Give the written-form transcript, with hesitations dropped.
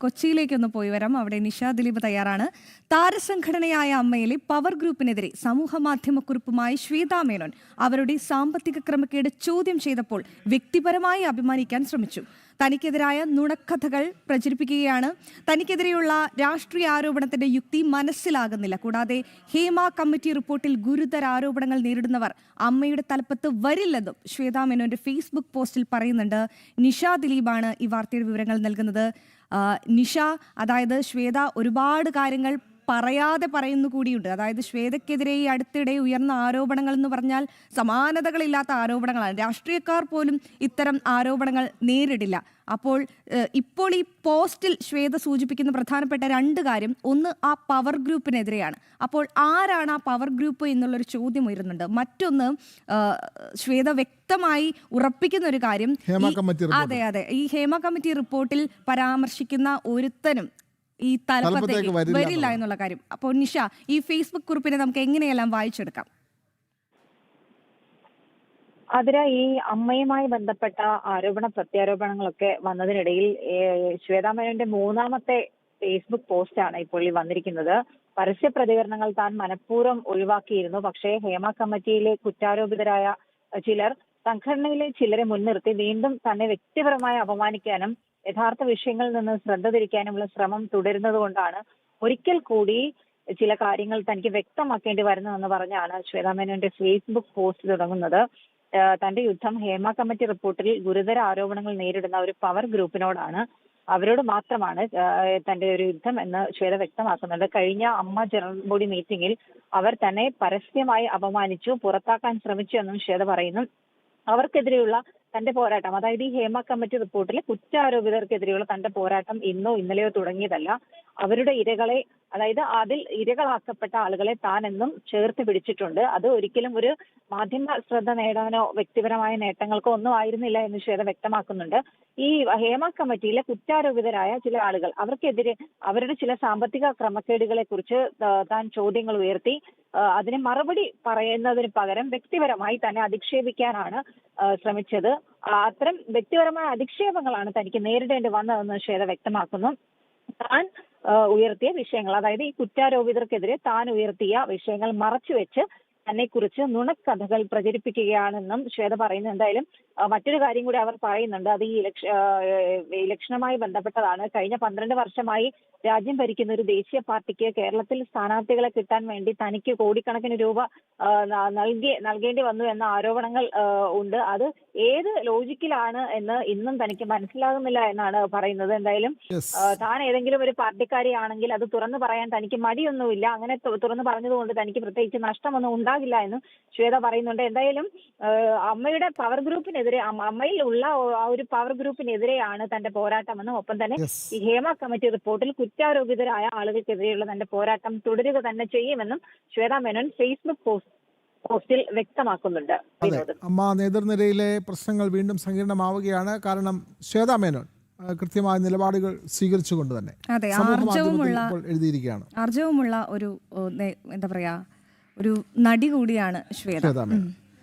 കൊച്ചിയിലേക്കൊന്ന് പോയി വരാം. അവിടെ നിഷ ദിലീപ് തയ്യാറാണ്. താരസംഘടനയായ അമ്മയിലെ പവർ ഗ്രൂപ്പിനെതിരെ സമൂഹമാധ്യമക്കുറിപ്പുമായി ശ്വേതാ മേനോൻ അവരുടെ സാമ്പത്തിക ക്രമക്കേട് ചോദ്യം ചെയ്തപ്പോൾ വ്യക്തിപരമായി അഭിമാനിക്കാൻ ശ്രമിച്ചു. തനിക്കെതിരായ നുണക്കഥകൾ പ്രചരിപ്പിക്കുകയാണ്. തനിക്കെതിരെയുള്ള രാഷ്ട്രീയ ആരോപണത്തിന്റെ യുക്തി മനസ്സിലാകുന്നില്ല. കൂടാതെ ഹേമ കമ്മിറ്റി റിപ്പോർട്ടിൽ ഗുരുതര ആരോപണങ്ങൾ നേരിടുന്നവർ അമ്മയുടെ തലപ്പത്ത് വരില്ലെന്നും ശ്വേതാ മേനോന്റെ ഫേസ്ബുക്ക് പോസ്റ്റിൽ പറയുന്നുണ്ട്. നിഷ ദിലീപാണ് ഈ വാർത്തയുടെ വിവരങ്ങൾ നൽകുന്നത്. നിഷ, അതായത് ശ്വേത ഒരുപാട് കാര്യങ്ങൾ പറയാതെ പറയുന്നു കൂടിയുണ്ട്. അതായത് ശ്വേതയ്ക്കെതിരെ ഈ അടുത്തിടെ ഉയർന്ന ആരോപണങ്ങൾ എന്ന് പറഞ്ഞാൽ സമാനതകളില്ലാത്ത ആരോപണങ്ങളാണ്. രാഷ്ട്രീയക്കാർ പോലും ഇത്തരം ആരോപണങ്ങൾ നേരിടില്ല. ഇപ്പോൾ ഈ പോസ്റ്റിൽ ശ്വേത സൂചിപ്പിക്കുന്ന പ്രധാനപ്പെട്ട രണ്ട് കാര്യം, ഒന്ന് ആ പവർ ഗ്രൂപ്പിനെതിരെയാണ്. അപ്പോൾ ആരാണ് ആ പവർ ഗ്രൂപ്പ് എന്നുള്ളൊരു ചോദ്യം ഉയരുന്നുണ്ട്. മറ്റൊന്ന്, ശ്വേത വ്യക്തമായി ഉറപ്പിക്കുന്ന ഒരു കാര്യം, അതെ, ഈ ഹേമ കമ്മിറ്റി റിപ്പോർട്ടിൽ പരാമർശിക്കുന്ന ഒരുത്തനും ഈ തലപ്പത്തേക്ക് വരില്ല എന്നുള്ള കാര്യം. അപ്പോൾ നിഷ, ഈ ഫേസ്ബുക്ക് കുറിപ്പിനെ നമുക്ക് എങ്ങനെയെല്ലാം വായിച്ചെടുക്കാം? അതിന് ഈ അമ്മയുമായി ബന്ധപ്പെട്ട ആരോപണ പ്രത്യാരോപണങ്ങളൊക്കെ വന്നതിനിടയിൽ ശ്വേതാ മേനോന്റെ മൂന്നാമത്തെ ഫേസ്ബുക്ക് പോസ്റ്റാണ് ഇപ്പോൾ ഈ വന്നിരിക്കുന്നത്. പരസ്യ പ്രതികരണങ്ങൾ താൻ മനഃപൂർവ്വം ഒഴിവാക്കിയിരുന്നു. പക്ഷേ ഹേമ കമ്മിറ്റിയിലെ കുറ്റാരോപിതരായ ചിലർ സംഘടനയിലെ ചിലരെ മുൻനിർത്തി വീണ്ടും തന്നെ വ്യക്തിപരമായി അപമാനിക്കാനും യഥാർത്ഥ വിഷയങ്ങളിൽ നിന്ന് ശ്രദ്ധ തിരിക്കാനുമുള്ള ശ്രമം തുടരുന്നത് കൊണ്ടാണ് ഒരിക്കൽ കൂടി ചില കാര്യങ്ങൾ തനിക്ക് വ്യക്തമാക്കേണ്ടി വരുന്നതെന്ന് പറഞ്ഞാണ് ശ്വേതാ മേനോന്റെ ഫേസ്ബുക്ക് പോസ്റ്റ് തുടങ്ങുന്നത്. തന്റെ യുദ്ധം ഹേമ കമ്മിറ്റി റിപ്പോർട്ടിൽ ഗുരുതര ആരോപണങ്ങൾ നേരിടുന്ന ഒരു പവർ ഗ്രൂപ്പിനോടാണ്, അവരോട് മാത്രമാണ് തന്റെ ഒരു യുദ്ധം എന്ന് ശ്വേത വ്യക്തമാക്കുന്നുണ്ട്. കഴിഞ്ഞ അമ്മ ജനറൽ ബോഡി മീറ്റിംഗിൽ അവർ തന്നെ പരസ്യമായി അപമാനിച്ചു, പുറത്താക്കാൻ ശ്രമിച്ചു എന്നും ശ്വേത പറയുന്നു. അവർക്കെതിരെയുള്ള തന്റെ പോരാട്ടം, അതായത് ഈ ഹേമ കമ്മിറ്റി റിപ്പോർട്ടിലെ കുറ്റാരോപിതർക്കെതിരെയുള്ള തന്റെ പോരാട്ടം ഇന്നോ ഇന്നലെയോ തുടങ്ങിയതല്ല. അവരുടെ ഇരകളെ, അതായത് അതിൽ ഇരകളാക്കപ്പെട്ട ആളുകളെ താൻ എന്നും ചേർത്ത് പിടിച്ചിട്ടുണ്ട്. അത് ഒരിക്കലും ഒരു മാധ്യമ ശ്രദ്ധ നേടാനോ വ്യക്തിപരമായ നേട്ടങ്ങൾക്കോ ഒന്നും ആയിരുന്നില്ല എന്ന് ശ്വേത വ്യക്തമാക്കുന്നുണ്ട്. ഈ ഹേമ കമ്മിറ്റിയിലെ കുറ്റാരോപിതരായ ചില ആളുകൾ, അവർക്കെതിരെ അവരുടെ ചില സാമ്പത്തിക ക്രമക്കേടുകളെ കുറിച്ച് താൻ ചോദ്യങ്ങൾ ഉയർത്തി അതിന് മറുപടി പറയുന്നതിന് പകരം വ്യക്തിപരമായി തന്നെ അധിക്ഷേപിക്കാനാണ് ശ്രമിച്ചത്. അത്തരം വ്യക്തിപരമായ അധിക്ഷേപങ്ങളാണ് തനിക്ക് നേരിടേണ്ടി വന്നതെന്ന് ശ്വേത വ്യക്തമാക്കുന്നു. താൻ ഉയർത്തിയ വിഷയങ്ങൾ, അതായത് ഈ കുറ്റാരോപിതർക്കെതിരെ താൻ ഉയർത്തിയ വിഷയങ്ങൾ മറച്ചുവെച്ച് തന്നെക്കുറിച്ച് നുണക്കഥകൾ പ്രചരിപ്പിക്കുകയാണെന്നും ശ്വേത പറയുന്നു. എന്തായാലും മറ്റൊരു കാര്യം കൂടി അവർ പറയുന്നുണ്ട്. അത് ഈ ഇലക്ഷനുമായി ബന്ധപ്പെട്ടതാണ്. കഴിഞ്ഞ 12 വർഷമായി രാജ്യം ഭരിക്കുന്ന ഒരു ദേശീയ പാർട്ടിക്ക് കേരളത്തിൽ സ്ഥാനാർത്ഥികളെ കിട്ടാൻ വേണ്ടി തനിക്ക് കോടിക്കണക്കിന് രൂപ നൽകേണ്ടി വന്നു എന്ന ആരോപണങ്ങൾ ഉണ്ട്. അത് ഏത് ലോജിക്കിലാണ് എന്ന് ഇന്നും തനിക്ക് മനസ്സിലാകുന്നില്ല എന്നാണ് പറയുന്നത്. എന്തായാലും താൻ ഏതെങ്കിലും ഒരു പാർട്ടിക്കാരിയാണെങ്കിൽ അത് തുറന്നു പറയാൻ തനിക്ക് മടിയൊന്നുമില്ല. അങ്ങനെ തുറന്നു പറഞ്ഞതുകൊണ്ട് തനിക്ക് പ്രത്യേകിച്ച് നഷ്ടമൊന്നും ഉണ്ടാകില്ല എന്നും ശ്വേത പറയുന്നുണ്ട്. എന്തായാലും അമ്മയുടെ പവർ ഗ്രൂപ്പിനെതിരെ, അമ്മയിൽ ഉള്ള ആ ഒരു പവർ ഗ്രൂപ്പിനെതിരെയാണ് തന്റെ പോരാട്ടമെന്നും ഒപ്പം തന്നെ ഈ ഹേമ കമ്മിറ്റി റിപ്പോർട്ടിൽ കുറ്റാരോപിതരായ ആളുകൾക്കെതിരെയുള്ള തന്റെ പോരാട്ടം തുടരുക തന്നെ ചെയ്യുമെന്നും ശ്വേതാ മേനോൻ ഫേസ്ബുക്ക് പോസ്റ്റിൽ വ്യക്തമാക്കുന്നുണ്ട്. അമ്മ നേതൃനിരയിലെ പ്രശ്നങ്ങൾ വീണ്ടും സങ്കീർണമാവുകയാണ്. കാരണം ശ്വേതാ മേനോൻ കൃത്യമായ നിലപാടുകൾ സ്വീകരിച്ചുകൊണ്ട് തന്നെ എഴുതിയിരിക്കുകയാണ്. ആർജവമുള്ള ഒരു എന്താ പറയാ, ഒരു നടി കൂടിയാണ് ശ്വേത.